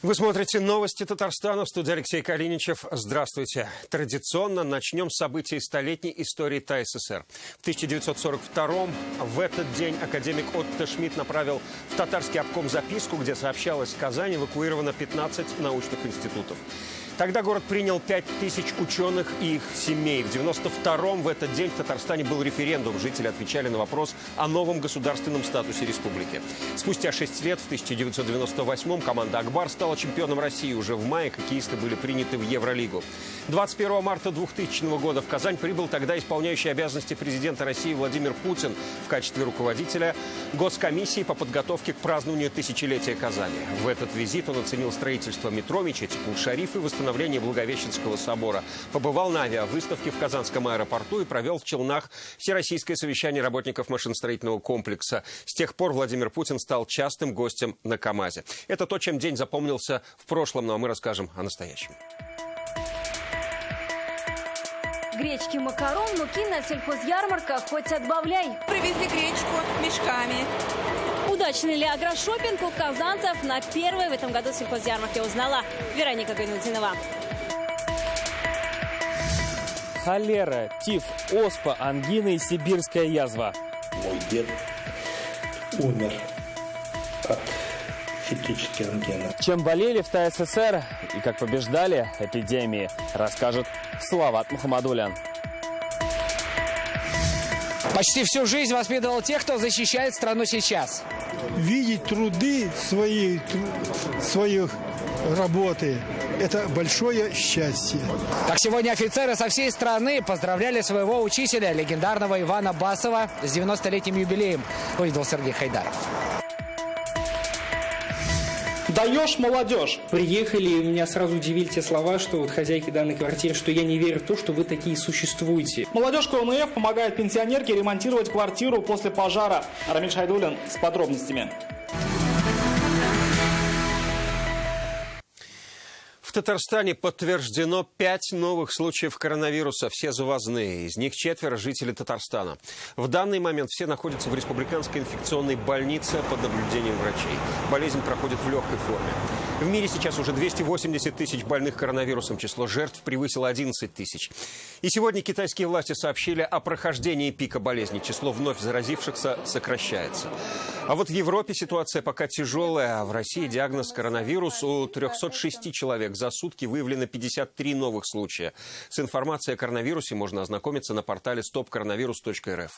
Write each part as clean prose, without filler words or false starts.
Вы смотрите новости Татарстана. В студии Алексей Калиничев. Здравствуйте. Традиционно начнем с событий столетней истории ТАССР. В 1942-м в этот день академик Отто Шмидт направил в татарский обком записку, где сообщалось, в Казани эвакуировано 15 научных институтов. Тогда город принял 5000 ученых и их семей. В 1992-м в этот день в Татарстане был референдум. Жители отвечали на вопрос о новом государственном статусе республики. Спустя 6 лет, в 1998-м, команда «Акбар» стала чемпионом России. Уже в мае хоккеисты были приняты в Евролигу. 21 марта 2000 года в Казань прибыл тогда исполняющий обязанности президента России Владимир Путин в качестве руководителя Госкомиссии по подготовке к празднованию тысячелетия Казани. В этот визит он оценил строительство метро, мечети Кул-Шариф и восстановление Благовещенского собора. Побывал на авиавыставке в Казанском аэропорту и провел в Челнах всероссийское совещание работников машиностроительного комплекса. С тех пор Владимир Путин стал частым гостем на КАМАЗе. Это то, чем день запомнился в прошлом, но мы расскажем о настоящем. Гречки, макарон, муки на сельхозярмарках хоть отбавляй. Привезли гречку мешками. Удачный ли агрошопинг у казанцев на первой в этом году сельхозярмарке узнала Вероника Гайнутдинова. Холера, тиф, оспа, ангина и сибирская язва. Мой дед умер от септической ангины. Чем болели в ТАССР и как побеждали эпидемии, расскажет Салават Мухаммадулян. Почти всю жизнь воспитывал тех, кто защищает страну сейчас. Видеть труды своих работы – это большое счастье. Так сегодня офицеры со всей страны поздравляли своего учителя, легендарного Ивана Басова, с 90-летним юбилеем, увидел Сергей Хайдаров. Даешь, молодежь! Приехали, и меня сразу удивили те слова, что вот хозяйки данной квартиры, что я не верю в то, что вы такие существуете. Молодежь КНФ помогает пенсионерке ремонтировать квартиру после пожара. Рамиль Шайдуллин с подробностями. В Татарстане подтверждено 5 новых случаев коронавируса, все завозные. Из них 4 жители Татарстана. В данный момент все находятся в республиканской инфекционной больнице под наблюдением врачей. Болезнь проходит в легкой форме. В мире сейчас уже 280 тысяч больных коронавирусом. Число жертв превысило 11 тысяч. И сегодня китайские власти сообщили о прохождении пика болезни. Число вновь заразившихся сокращается. А вот в Европе ситуация пока тяжелая. В России диагноз коронавирус у 306 человек. За сутки выявлено 53 новых случая. С информацией о коронавирусе можно ознакомиться на портале stopcoronavirus.rf.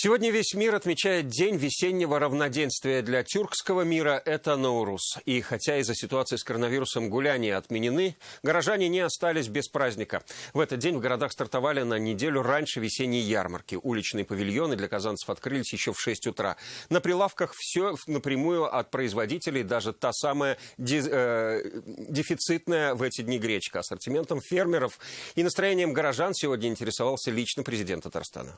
Сегодня весь мир отмечает День весеннего равноденствия. Для тюркского мира это Наурус. И хотя из-за ситуации с коронавирусом гуляния отменены, горожане не остались без праздника. В этот день в городах стартовали на неделю раньше весенние ярмарки. Уличные павильоны для казанцев открылись еще в 6 утра. На прилавках все напрямую от производителей, даже та самая дефицитная в эти дни гречка. Ассортиментом фермеров и настроением горожан сегодня интересовался лично президент Татарстана.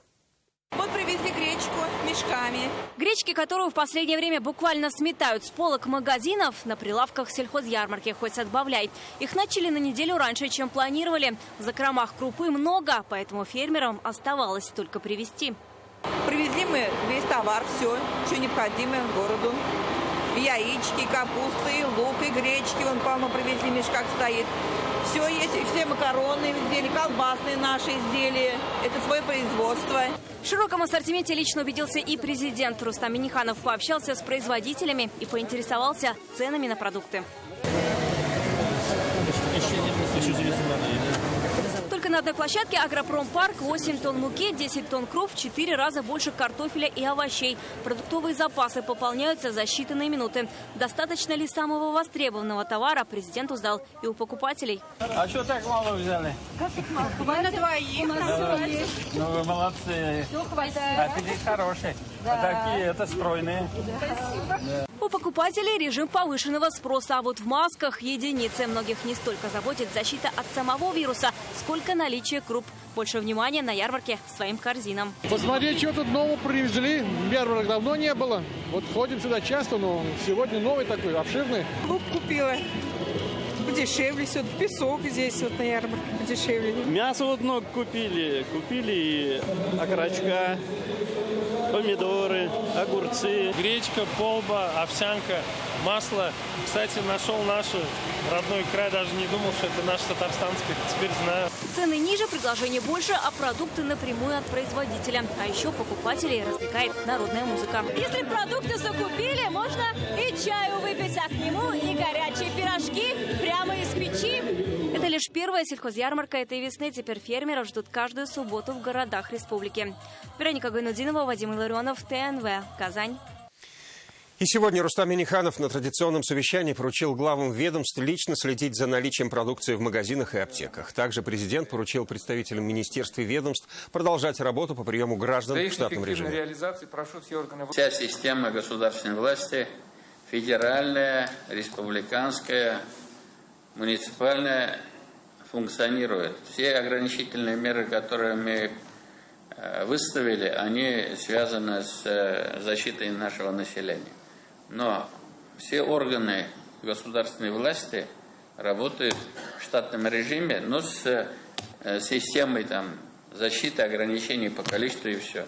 Вот привезли гречку мешками. Гречки, которую в последнее время буквально сметают с полок магазинов, на прилавках сельхозярмарки хоть отбавляй. Их начали на неделю раньше, чем планировали. В закромах крупы много, поэтому фермерам оставалось только привезти. Привезли мы весь товар, все, что необходимое городу. Яички, капуста, и лук, и гречки. Вон, по-моему, привезли, в мешках стоит. Все есть, и все макаронные изделия, колбасные наши изделия. Это свое производство. В широком ассортименте лично убедился и президент. Рустам Минниханов пообщался с производителями и поинтересовался ценами на продукты. Только на одной площадке «Агропромпарк» 8 тонн муки, 10 тонн круп, в 4 раза больше картофеля и овощей. Продуктовые запасы пополняются за считанные минуты. Достаточно ли самого востребованного товара, президент узнал и у покупателей. А что так мало взяли? Как так мало? На двоих. Ну вы молодцы. Аппетит хороший. Да. А такие это стройные. Спасибо. У покупателей режим повышенного спроса, а вот в масках единицы. Многих не столько заботит защита от самого вируса, сколько наличие круп. Больше внимания на ярмарке своим корзинам. Посмотреть, что тут нового привезли. Ярмарок давно не было. Вот ходим сюда часто, но сегодня новый такой, обширный. Лук купила. Подешевле все. Песок здесь вот на ярмарке подешевле. Мясо вот много купили. Купили и окорочка, помидоры, огурцы, гречка, полба, овсянка, масло. Кстати, нашел наш родной край, даже не думал, что это наш татарстанский, теперь знаю. Цены ниже, предложение больше, а продукты напрямую от производителя. А еще покупателей развлекает народная музыка. Если продукты закупили, можно и чаю выпить, а к нему и горячие пирожки прямо из печи. Это лишь первая сельхозярмарка этой весны. Теперь фермеров ждут каждую субботу в городах республики. Вероника Гайнудинова, Вадим Илларионов, ТНВ, Казань. И сегодня Рустам Минниханов на традиционном совещании поручил главам ведомств лично следить за наличием продукции в магазинах и аптеках. Также президент поручил представителям министерств и ведомств продолжать работу по приему граждан в штатном режиме. Вся система государственной власти, федеральная, республиканская, муниципальная, функционирует. Все ограничительные меры, которые мы выставили, они связаны с защитой нашего населения. Но все органы государственной власти работают в штатном режиме, но с системой защиты, ограничений по количеству и все.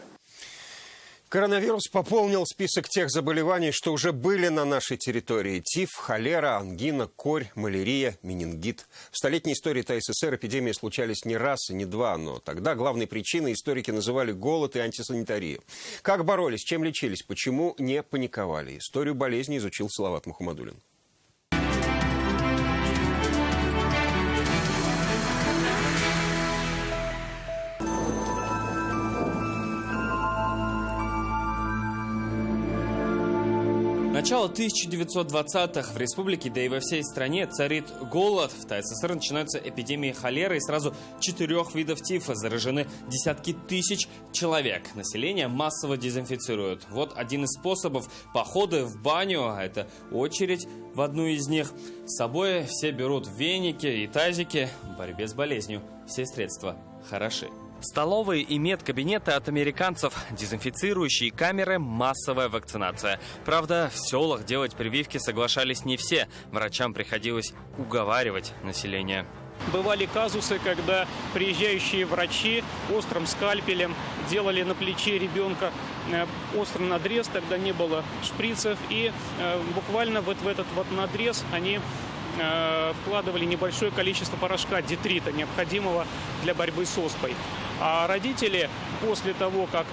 Коронавирус пополнил список тех заболеваний, что уже были на нашей территории. Тиф, холера, ангина, корь, малярия, менингит. В столетней истории ТССР эпидемии случались не раз и не два, но тогда главной причиной историки называли голод и антисанитарию. Как боролись, чем лечились, почему не паниковали? Историю болезни изучил Салават Мухаммадуллин. Начало 1920-х в республике, да и во всей стране царит голод. В ТССР начинаются эпидемии холеры, и сразу 4 видов тифа. Заражены десятки тысяч человек. Население массово дезинфицируют. Вот один из способов – походы в баню, а это очередь в одну из них. С собой все берут веники и тазики. В борьбе с болезнью все средства хороши. Столовые и медкабинеты от американцев, дезинфицирующие камеры, массовая вакцинация. Правда, в селах делать прививки соглашались не все. Врачам приходилось уговаривать население. Бывали казусы, когда приезжающие врачи острым скальпелем делали на плече ребенка острый надрез, тогда не было шприцев, и буквально в этот надрез они вкладывали небольшое количество порошка детрита, необходимого для борьбы с оспой. А родители после того, как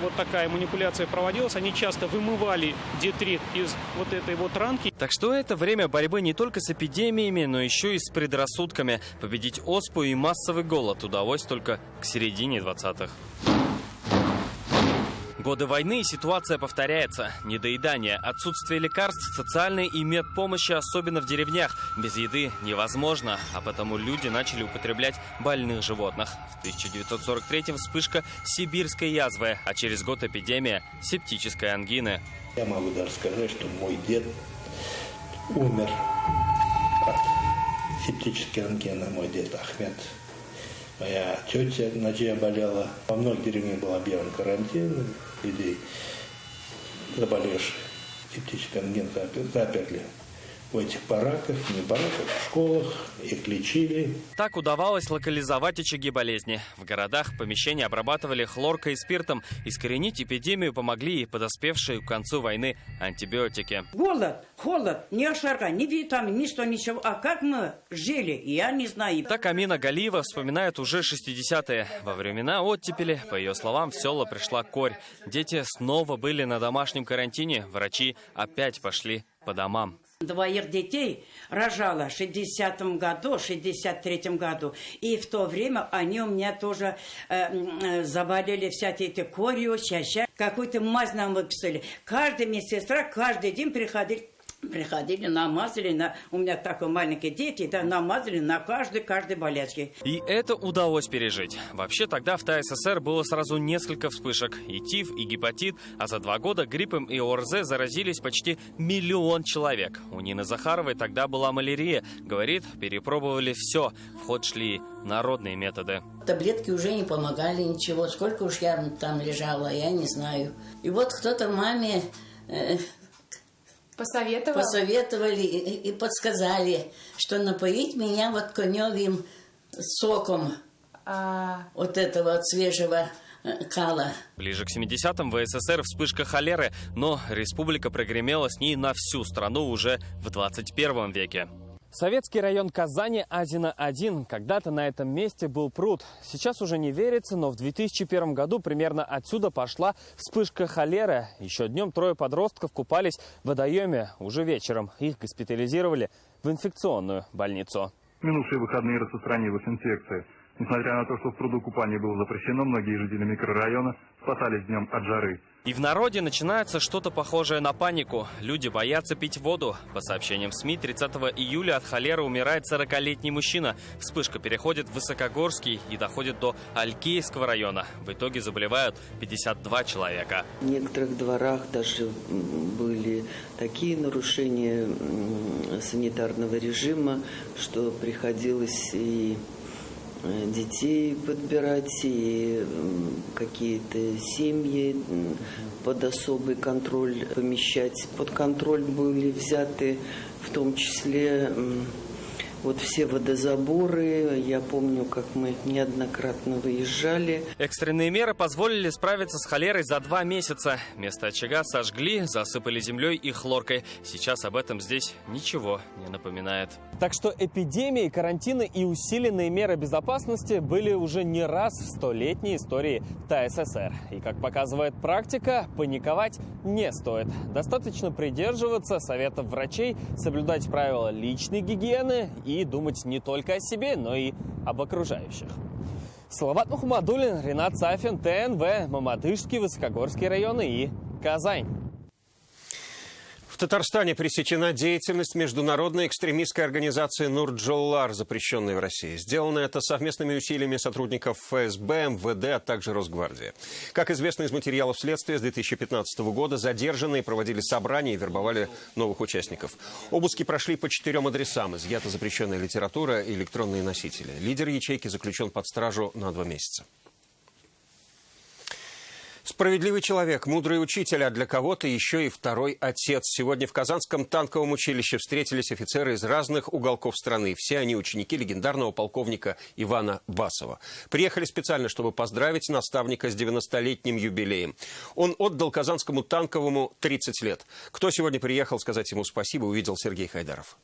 вот такая манипуляция проводилась, они часто вымывали детрит из вот этой вот ранки. Так что это время борьбы не только с эпидемиями, но еще и с предрассудками. Победить оспу и массовый голод удалось только к середине 20-х. Годы войны, ситуация повторяется. Недоедание, отсутствие лекарств, социальной и медпомощи, особенно в деревнях. Без еды невозможно, а потому люди начали употреблять больных животных. В 1943-м вспышка сибирской язвы, а через год эпидемия септической ангины. Я могу даже сказать, что мой дед умер от септической ангины, мой дед Ахмед. Моя тетя Наджия болела. Во многих деревнях был объявлен карантин. Людей, заболевших септической ангиной, заперли в этих бараках, не бараках, в школах, их лечили. Так удавалось локализовать очаги болезни. В городах помещения обрабатывали хлоркой и спиртом. Искоренить эпидемию помогли и подоспевшие к концу войны антибиотики. Голод, холод, ни ошарка, ни витамин, ни что, ничего. А как мы жили, я не знаю. Так Амина Галиева вспоминает уже 60-е. Во времена оттепели, по ее словам, в села пришла корь. Дети снова были на домашнем карантине. Врачи опять пошли по домам. 2 детей рожала в 60-м году, 63-м году. И в то время они у меня тоже заболели всякие эти корью, чаща. Какую-то мазь нам выписали. Каждая медсестра каждый день приходили, намазали, у меня такие маленькие дети, да, намазали на каждой болячке. И это удалось пережить. Вообще тогда в ТССР было сразу несколько вспышек. И тиф, и гепатит, а за 2 года гриппом и ОРЗ заразились почти 1 миллион человек. У Нины Захаровой тогда была малярия. Говорит, перепробовали все. В ход шли народные методы. Таблетки уже не помогали ничего. Сколько уж я там лежала, я не знаю. И вот кто-то маме... Посоветовали и подсказали, что напоить меня вот коневым соком вот этого вот свежего кала. Ближе к 70-м в СССР вспышка холеры, но республика прогремела с ней на всю страну уже в 21 веке. Советский район Казани, Азино-1. Когда-то на этом месте был пруд. Сейчас уже не верится, но в 2001 году примерно отсюда пошла вспышка холеры. Еще днем 3 подростков купались в водоеме. Уже вечером их госпитализировали в инфекционную больницу. Минувшие выходные распространилась инфекция. Несмотря на то, что в пруду купание было запрещено, многие жители микрорайона спасались днем от жары. И в народе начинается что-то похожее на панику. Люди боятся пить воду. По сообщениям СМИ, 30 июля от холеры умирает 40-летний мужчина. Вспышка переходит в Высокогорский и доходит до Алькейского района. В итоге заболевают 52 человека. В некоторых дворах даже были такие нарушения санитарного режима, что приходилось и детей подбирать, и какие-то семьи под особый контроль помещать. Под контроль были взяты в том числе вот все водозаборы. Я помню, как мы неоднократно выезжали. Экстренные меры позволили справиться с холерой за 2 месяца. Место очага сожгли, засыпали землей и хлоркой. Сейчас об этом здесь ничего не напоминает. Так что эпидемии, карантины и усиленные меры безопасности были уже не раз в 100-летней истории ТССР. И, как показывает практика, паниковать не стоит. Достаточно придерживаться советов врачей, соблюдать правила личной гигиены и думать не только о себе, но и об окружающих. Салават Мухаммадуллин, Ренат Сафин, ТНВ, Мамадышский, Высокогорский районы и Казань. В Татарстане пресечена деятельность международной экстремистской организации Нурджоллар, запрещенной в России. Сделано это совместными усилиями сотрудников ФСБ, МВД, а также Росгвардии. Как известно из материалов следствия, с 2015 года задержанные проводили собрания и вербовали новых участников. Обыски прошли по 4 адресам. Изъята запрещенная литература и электронные носители. Лидер ячейки заключен под стражу на 2 месяца. Справедливый человек, мудрый учитель, а для кого-то еще и второй отец. Сегодня в Казанском танковом училище встретились офицеры из разных уголков страны. Все они ученики легендарного полковника Ивана Басова. Приехали специально, чтобы поздравить наставника с 90-летним юбилеем. Он отдал Казанскому танковому 30 лет. Кто сегодня приехал сказать ему спасибо, увидел Сергей Хайдаров.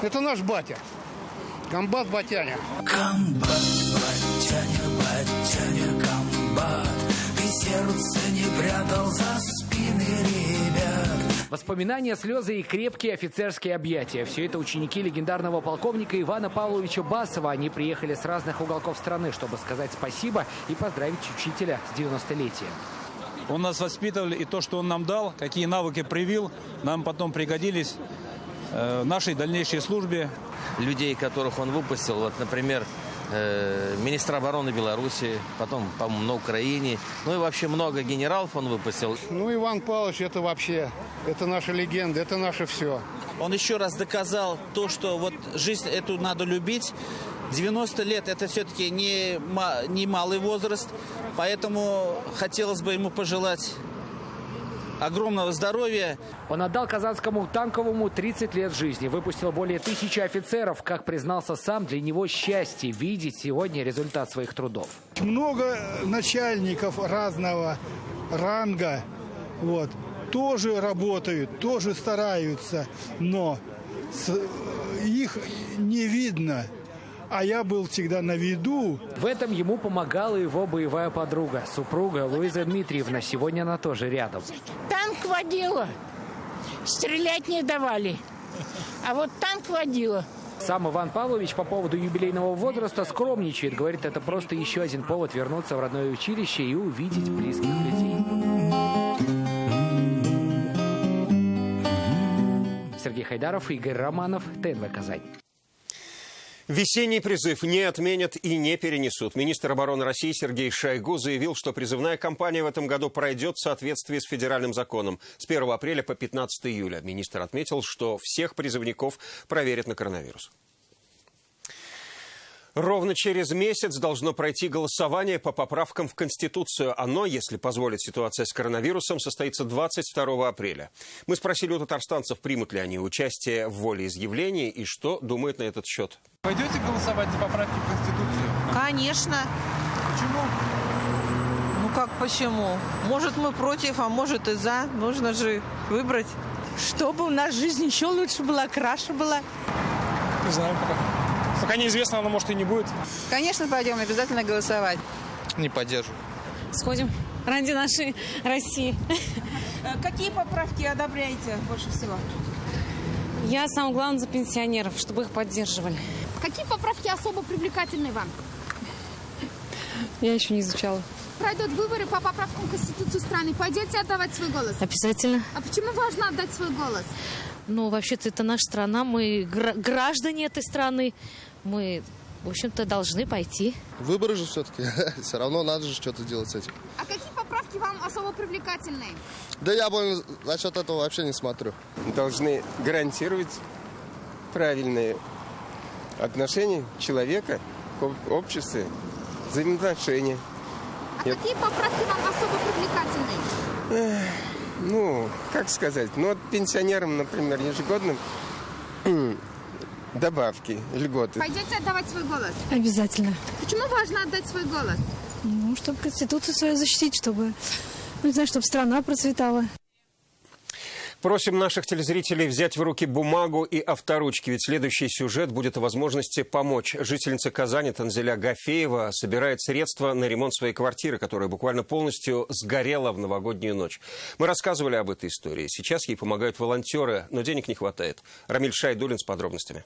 Это наш батя. Комбат Батяня. Комбат Батяня, Батяня, комбат. Сердце не прятал за спины ребят. Воспоминания, слезы и крепкие офицерские объятия. Все это ученики легендарного полковника Ивана Павловича Басова. Они приехали с разных уголков страны, чтобы сказать спасибо и поздравить учителя с 90-летием. Он нас воспитывал, и то, что он нам дал, какие навыки привил, нам потом пригодились в нашей дальнейшей службе. Людей, которых он выпустил, вот, например, министра обороны Беларуси, потом, по-моему, на Украине. Ну и вообще много генералов он выпустил. Ну, Иван Павлович, это вообще, это наша легенда, это наше все. Он еще раз доказал то, что вот жизнь эту надо любить. 90 лет – это все-таки не малый возраст, поэтому хотелось бы ему пожелать огромного здоровья. Он отдал Казанскому танковому 30 лет жизни, выпустил более 1000 офицеров. Как признался сам, для него счастье видеть сегодня результат своих трудов. Много начальников разного ранга тоже работают, тоже стараются, но их не видно. А я был всегда на виду. В этом ему помогала его боевая подруга, супруга Луиза Дмитриевна. Сегодня она тоже рядом. Танк водила. Стрелять не давали. А вот танк водила. Сам Иван Павлович по поводу юбилейного возраста скромничает. Говорит, это просто еще один повод вернуться в родное училище и увидеть близких людей. Сергей Хайдаров, Игорь Романов, ТНВ Казань. Весенний призыв не отменят и не перенесут. Министр обороны России Сергей Шойгу заявил, что призывная кампания в этом году пройдет в соответствии с федеральным законом с 1 апреля по 15 июля. Министр отметил, что всех призывников проверят на коронавирус. Ровно через месяц должно пройти голосование по поправкам в Конституцию. Оно, если позволит ситуация с коронавирусом, состоится 22 апреля. Мы спросили у татарстанцев, примут ли они участие в волеизъявлении и что думают на этот счет. Пойдете голосовать за поправки в Конституцию? Конечно. Почему? Ну как почему? Может мы против, а может и за. Нужно же выбрать. Чтобы у нас жизнь еще лучше была, краше была. Не знаю пока. Пока неизвестно, оно может и не будет. Конечно, пойдем обязательно голосовать. Не поддержу. Сходим ради нашей России. Какие поправки одобряете больше всего? Я, самое главное, за пенсионеров, чтобы их поддерживали. Какие поправки особо привлекательны вам? Я еще не изучала. Пройдут выборы по поправкам Конституции страны. Пойдете отдавать свой голос? Обязательно. А почему важно отдать свой голос? Ну, вообще-то это наша страна, мы граждане этой страны. Мы, в общем-то, должны пойти. Выборы же все-таки. Все равно надо же что-то делать с этим. А какие поправки вам особо привлекательны? Да я больно насчет этого вообще не смотрю. Должны гарантировать правильные отношения человека к обществу, взаимоотношения. А какие поправки вам особо привлекательны? Ну, как сказать, ну вот пенсионерам, например, ежегодно добавки, льготы. Пойдете отдавать свой голос? Обязательно. Почему важно отдать свой голос? Ну, чтобы Конституцию свою защитить, чтобы, ну, не знаю, чтобы страна процветала. Просим наших телезрителей взять в руки бумагу и авторучки, ведь следующий сюжет будет о возможности помочь. Жительница Казани Танзиля Гафеева собирает средства на ремонт своей квартиры, которая буквально полностью сгорела в новогоднюю ночь. Мы рассказывали об этой истории. Сейчас ей помогают волонтеры, но денег не хватает. Рамиль Шайдуллин с подробностями.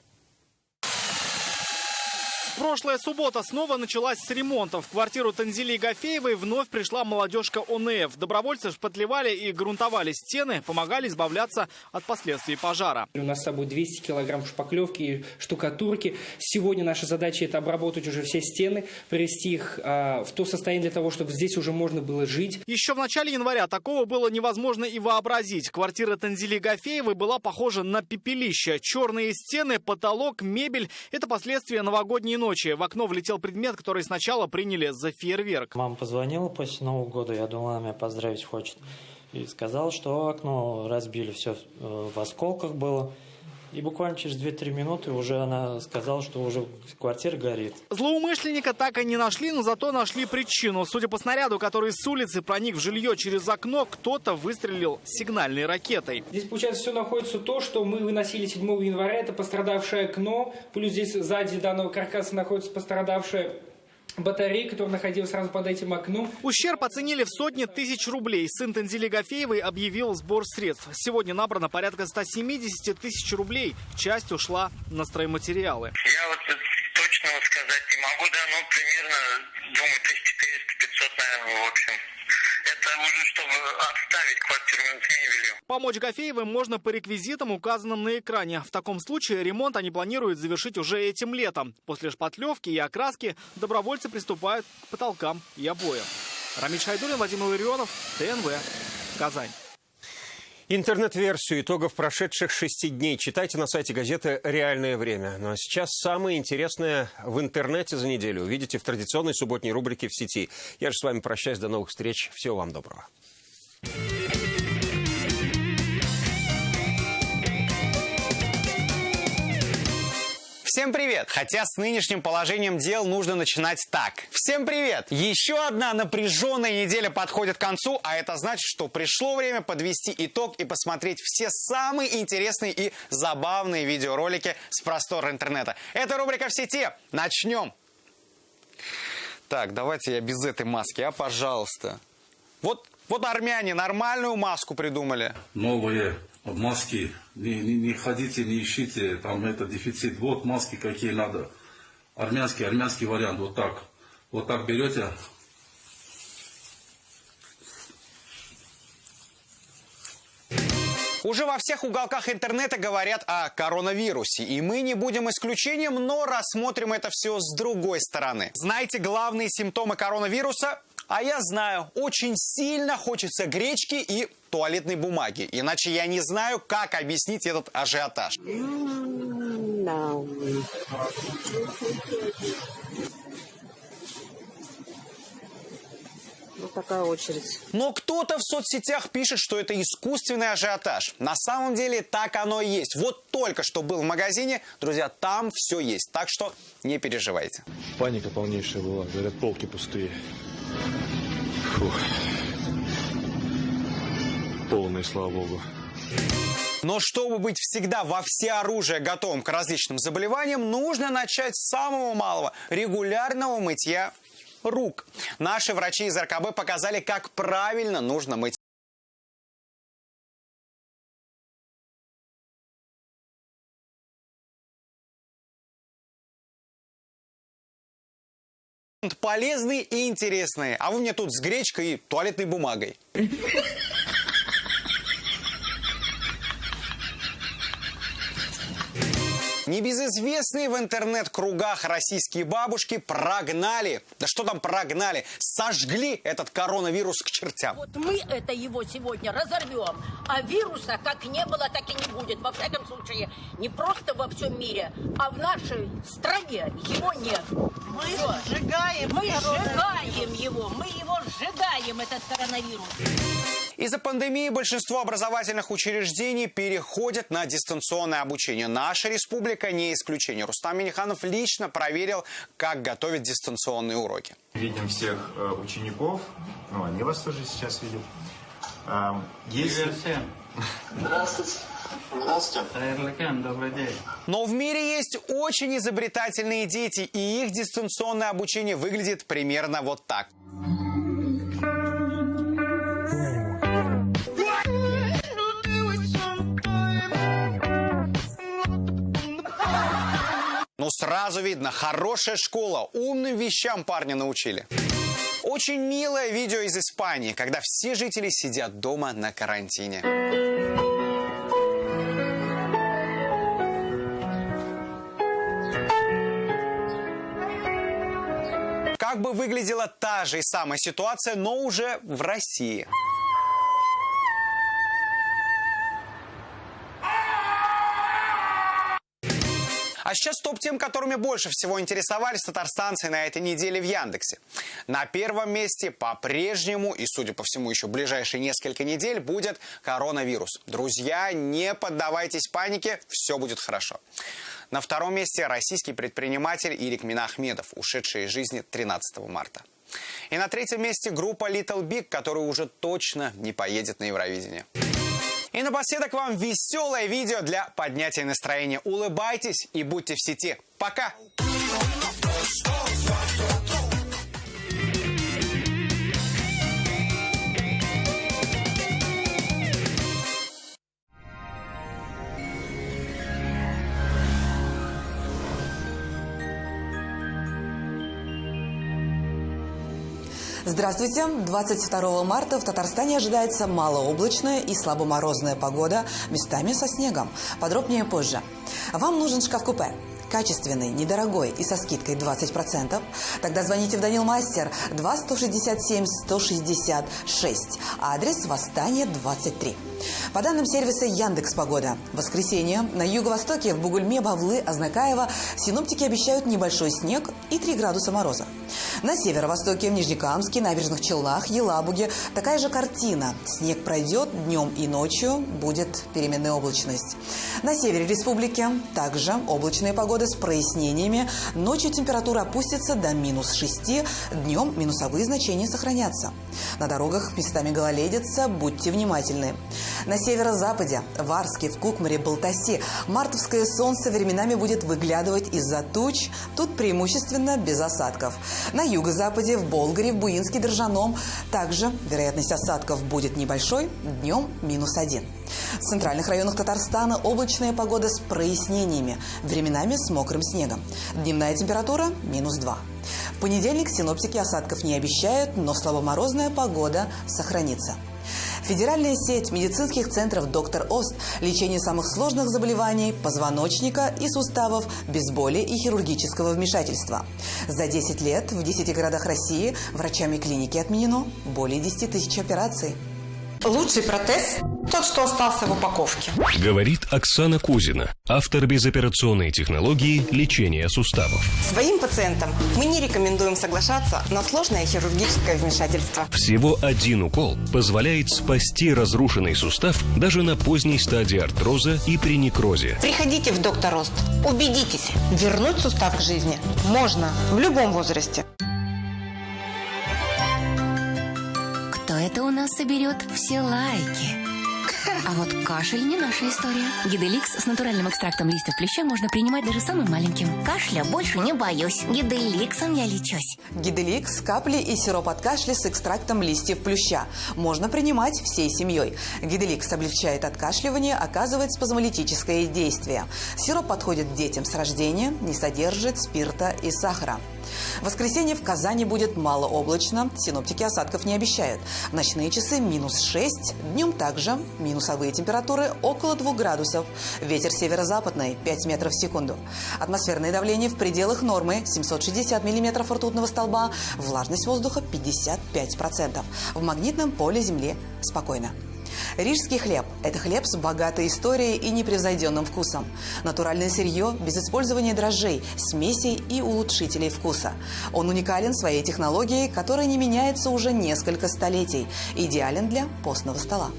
Прошлая суббота снова началась с ремонта. В квартиру Танзили Гафеевой вновь пришла молодежка ОНФ. Добровольцы шпатлевали и грунтовали стены, помогали избавляться от последствий пожара. У нас с собой 200 килограмм шпаклевки и штукатурки. Сегодня наша задача – это обработать уже все стены, привести их в то состояние для того, чтобы здесь уже можно было жить. Еще в начале января такого было невозможно и вообразить. Квартира Танзили Гафеевой была похожа на пепелище. Черные стены, потолок, мебель – это последствия новогодней ночи. В окно влетел предмет, который сначала приняли за фейерверк. Мама позвонила после Нового года, я думала, она меня поздравить хочет. И сказала, что окно разбили, все в осколках было. И буквально через 2-3 минуты уже она сказала, что уже квартира горит. Злоумышленника так и не нашли, но зато нашли причину. Судя по снаряду, который с улицы проник в жилье через окно, кто-то выстрелил сигнальной ракетой. Здесь, получается, все находится то, что мы выносили 7 января. Это пострадавшее окно. Плюс здесь сзади данного каркаса находится пострадавшая батарея, которая находилась сразу под этим окном. Ущерб оценили в сотни тысяч рублей. Сын Танзили Гафеевой объявил сбор средств. Сегодня набрано порядка 170 тысяч рублей. Часть ушла на стройматериалы. Я вот точно сказать не могу, да, но примерно, думаю, 1400-500, наверное, в общем. Это уже чтобы отставить квартиру с мебелью. Помочь Гафеевым можно по реквизитам, указанным на экране. В таком случае ремонт они планируют завершить уже этим летом. После шпатлевки и окраски добровольцы приступают к потолкам и обоям. Рамиль Шайдуллин, Владимир Ларионов, ТНВ, Казань. Интернет-версию итогов прошедших 6 дней читайте на сайте газеты «Реальное время». Ну а сейчас самое интересное в интернете за неделю увидите в традиционной субботней рубрике «В сети». Я же с вами прощаюсь, до новых встреч. Всего вам доброго. Всем привет! Хотя с нынешним положением дел нужно начинать так. Всем привет! Еще одна напряженная неделя подходит к концу, а это значит, что пришло время подвести итог и посмотреть все самые интересные и забавные видеоролики с простора интернета. Это рубрика «В сети». Начнем! Так, давайте я без этой маски, пожалуйста. Вот армяне нормальную маску придумали. Новые маски. Не ходите, не ищите. Там это дефицит. Вот маски какие надо. Армянский вариант. Вот так. Вот так берете. Уже во всех уголках интернета говорят о коронавирусе. И мы не будем исключением, но рассмотрим это все с другой стороны. Знаете главные симптомы коронавируса? А я знаю, очень сильно хочется гречки и туалетной бумаги. Иначе я не знаю, как объяснить этот ажиотаж. Вот такая очередь. Но кто-то в соцсетях пишет, что это искусственный ажиотаж. На самом деле так оно и есть. Вот только что был в магазине, друзья, там все есть. Так что не переживайте. Паника полнейшая была. Говорят, полки пустые. Полный, слава богу. Но чтобы быть всегда во всеоружие готовым к различным заболеваниям, нужно начать с самого малого – регулярного мытья рук. Наши врачи из РКБ показали, как правильно нужно мыть. Полезные и интересные. А вы мне тут с гречкой и туалетной бумагой. Небезызвестные в интернет-кругах российские бабушки прогнали, да что там прогнали, сожгли этот коронавирус к чертям. Вот мы его сегодня разорвем, а вируса как не было, так и не будет. Во всяком случае, не просто во всем мире, а в нашей стране его нет. Мы сжигаем его, сжигаем этот коронавирус. Из-за пандемии большинство образовательных учреждений переходят на дистанционное обучение. Наша республика не исключение. Рустам Минниханов лично проверил, как готовят дистанционные уроки. Видим всех учеников. Ну, они вас тоже сейчас видят. Здравствуйте. Здравствуйте. Добрый день. Но в мире есть очень изобретательные дети, и их дистанционное обучение выглядит примерно вот так. Ну, сразу видно, хорошая школа, умным вещам парня научили. Очень милое видео из Испании, когда все жители сидят дома на карантине. Как бы выглядела та же и самая ситуация, но уже в России. А сейчас топ-тем, которыми больше всего интересовались татарстанцы на этой неделе в Яндексе. На первом месте по-прежнему, и, судя по всему, еще ближайшие несколько недель, будет коронавирус. Друзья, не поддавайтесь панике, все будет хорошо. На втором месте российский предприниматель Ирик Минахмедов, ушедший из жизни 13 марта. И на третьем месте группа Little Big, которая уже точно не поедет на Евровидение. И напоследок вам веселое видео для поднятия настроения. Улыбайтесь и будьте в сети. Пока! Здравствуйте! 22 марта в Татарстане ожидается малооблачная и слабоморозная погода, местами со снегом. Подробнее позже. Вам нужен шкаф-купе. Качественный, недорогой и со скидкой 20%. Тогда звоните в Данил Мастер 2-167-166. Адрес Восстание 23. По данным сервиса Яндекс.Погода, в воскресенье на юго-востоке в Бугульме, Бавлы, Азнакаево синоптики обещают небольшой снег и 3 градуса мороза. На северо-востоке в Нижнекамске, Набережных Челнах, Елабуге такая же картина. Снег пройдет, днем и ночью будет переменная облачность. На севере республики также облачная погода с прояснениями. Ночью температура опустится до -6, днем минусовые значения сохранятся. На дорогах местами гололедица, будьте внимательны. На северо-западе, в Арске, в Кукмаре, Балтасе мартовское солнце временами будет выглядывать из-за туч, тут преимущественно без осадков. На юго-западе, в Болгаре, в Буинске, Держаном также вероятность осадков будет небольшой, днем -1. В центральных районах Татарстана облачная погода с прояснениями, временами с мокрым снегом. Дневная температура -2. В понедельник синоптики осадков не обещают, но слабоморозная погода сохранится. Федеральная сеть медицинских центров «Доктор Ост» лечение самых сложных заболеваний позвоночника и суставов без боли и хирургического вмешательства. За 10 лет в 10 городах России врачами клиники отменено более 10 тысяч операций. Лучший протез – тот, что остался в упаковке. Говорит Оксана Кузина, автор безоперационной технологии лечения суставов. Своим пациентам мы не рекомендуем соглашаться на сложное хирургическое вмешательство. Всего один укол позволяет спасти разрушенный сустав даже на поздней стадии артроза и при некрозе. Приходите в «Доктор Ост». Убедитесь, вернуть сустав к жизни можно в любом возрасте. соберет все лайки. А вот кашель не наша история. Гиделикс с натуральным экстрактом листьев плюща можно принимать даже самым маленьким. Кашля больше не боюсь. Гиделиксом я лечусь. Гиделикс, капли и сироп от кашля с экстрактом листьев плюща. Можно принимать всей семьей. Гиделикс облегчает откашливание, оказывает спазмолитическое действие. Сироп подходит детям с рождения, не содержит спирта и сахара. В воскресенье в Казани будет малооблачно. Синоптики осадков не обещают. В ночные часы -6, днем также минусовые температуры около 2 градусов. Ветер северо-западный 5 метров в секунду. Атмосферное давление в пределах нормы 760 миллиметров ртутного столба. Влажность воздуха 55%. В магнитном поле Земли спокойно. Рижский хлеб – это хлеб с богатой историей и непревзойденным вкусом. Натуральное сырье без использования дрожжей, смесей и улучшителей вкуса. Он уникален своей технологией, которая не меняется уже несколько столетий. Идеален для постного стола.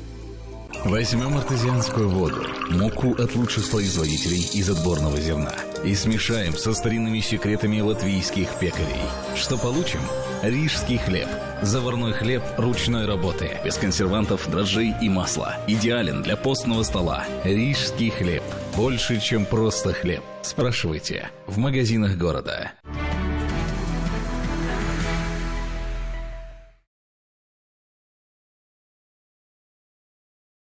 Возьмем артезианскую воду, муку от лучших производителей из отборного зерна и смешаем со старинными секретами латвийских пекарей. Что получим? Рижский хлеб. Заварной хлеб ручной работы, без консервантов, дрожжей и масла. Идеален для постного стола. Рижский хлеб. Больше, чем просто хлеб. Спрашивайте в магазинах города.